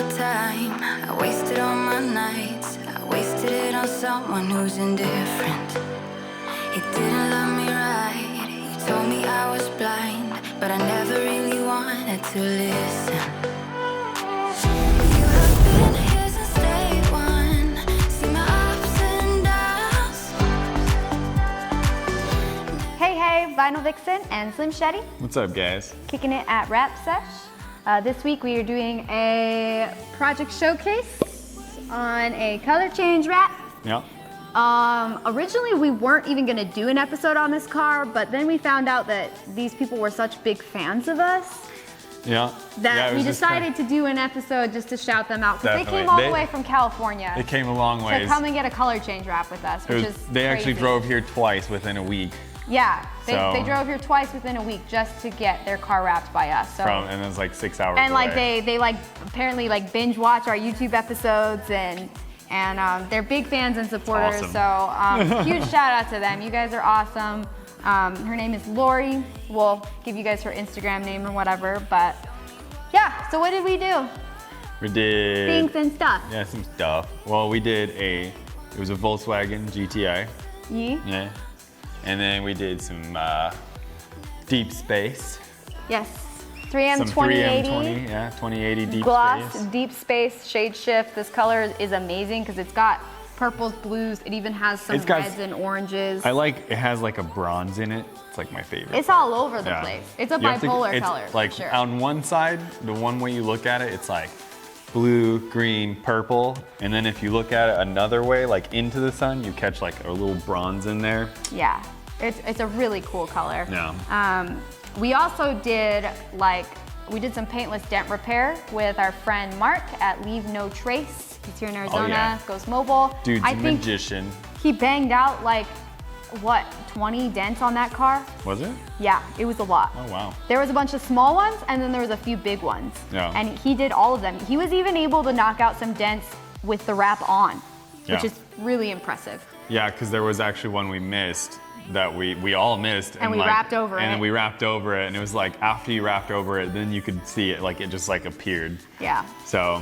my time, I wasted all my nights, I wasted it on someone who's indifferent. He didn't love me right, he told me I was blind, but I never really wanted to listen. You have been here since day one, see my ups and downs. Hey, Vinyl Vixen and Slim Shady. What's up, guys? Kicking it at Wrapsesh. This week we are doing a project showcase on a color change wrap. Yeah. Originally we weren't even gonna do an episode on this car, but then we found out that these people were such big fans of us Yeah. that we decided to do an episode just to shout them out. Because they came all the way from California. They came a long way to come and get a color change wrap with us, which is They actually crazy. drove here twice within a week. Yeah, they drove here twice within a week just to get their car wrapped by us. So And it was like 6 hours and like away. they like apparently like binge watch our YouTube episodes and they're big fans and supporters. Awesome. So huge shout out to them. You guys are awesome. Her name is Lori. We'll give you guys her Instagram name or whatever. But yeah, so what did we do? We did Things and stuff. Yeah, some stuff. Well, we did it was a Volkswagen GTI. Yeah. And then we did some deep space. Yes. 3M Some 2080. 3M 2080 deep Gloss, space. deep space, shade shift. This color is amazing because it's got purples, blues. It even has some reds and oranges. It has like a bronze in it. It's like my favorite. It's all over the place. It's a bipolar color, Like for sure. on one side, the one way you look at it, it's like blue, green, purple. And then if you look at it another way, like into the sun, you catch like a little bronze in there. Yeah, it's a really cool color. Yeah. We also did we did some paintless dent repair with our friend Mark at Leave No Trace. He's here in Arizona, yeah. goes mobile. Dude's I a think magician. he banged out like, what, 20 dents on that car? Was it? Yeah, it was a lot. Oh, wow. There was a bunch of small ones and then there was a few big ones. Yeah. And he did all of them. He was even able to knock out some dents with the wrap on, which Yeah. is really impressive. Yeah, because there was actually one we missed that we all missed. And we wrapped over it. And then we wrapped over it, and it was like after you wrapped over it, then you could see it, like it just like appeared. Yeah. So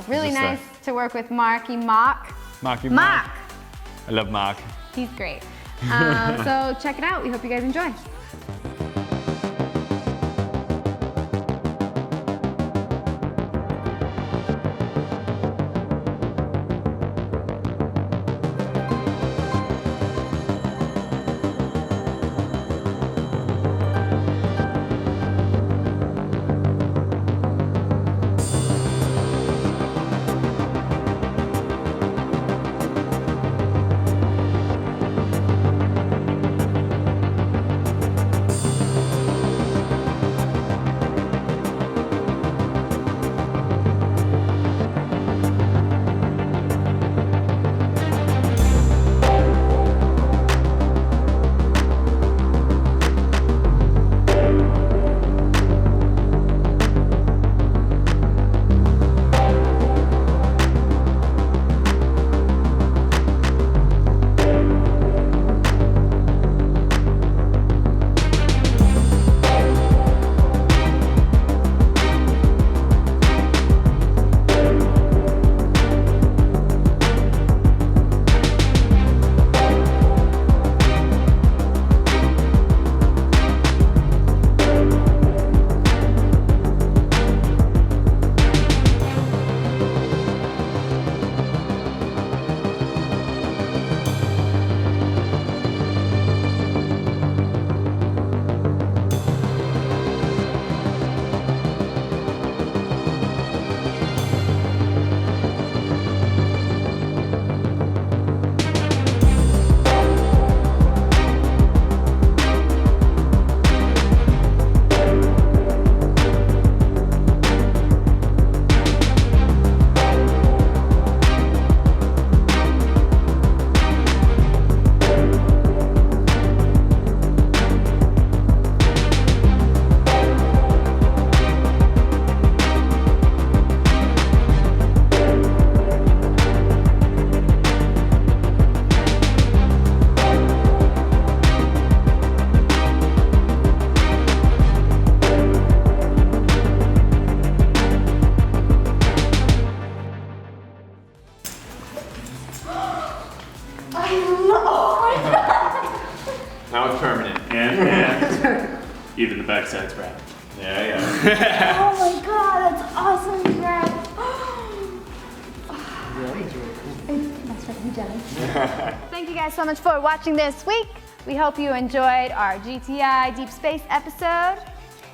Really Just, nice to work with Marky Mock. Marky Mark! I love Mark. He's great. So check it out. We hope you guys enjoy. Even the backside's wrapped. Yeah. Oh my god, that's awesome, Greg. That's fucking jealous. Thank you guys so much for watching this week. We hope you enjoyed our GTI Deep Space episode.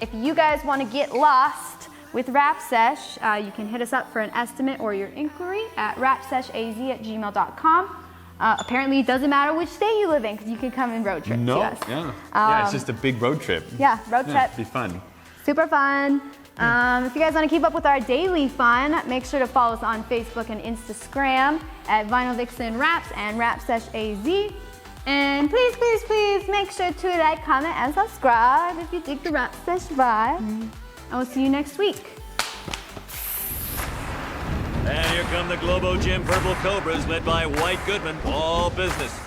If you guys want to get lost with Wrapsesh, you can hit us up for an estimate or your inquiry at wrapseshaz@gmail.com. Apparently, it doesn't matter which state you live in because you can come and road trip to us. Yeah, it's just a big road trip. Yeah, road trip. It'd be fun. Super fun. If you guys want to keep up with our daily fun, make sure to follow us on Facebook and Instagram at Vinyl Vixen Wraps and Wrapsesh AZ. And please, please, please make sure to like, comment, and subscribe if you dig the Wrapsesh vibe. And we'll see you next week. And here come the Globo Gym Purple Cobras led by White Goodman, all business.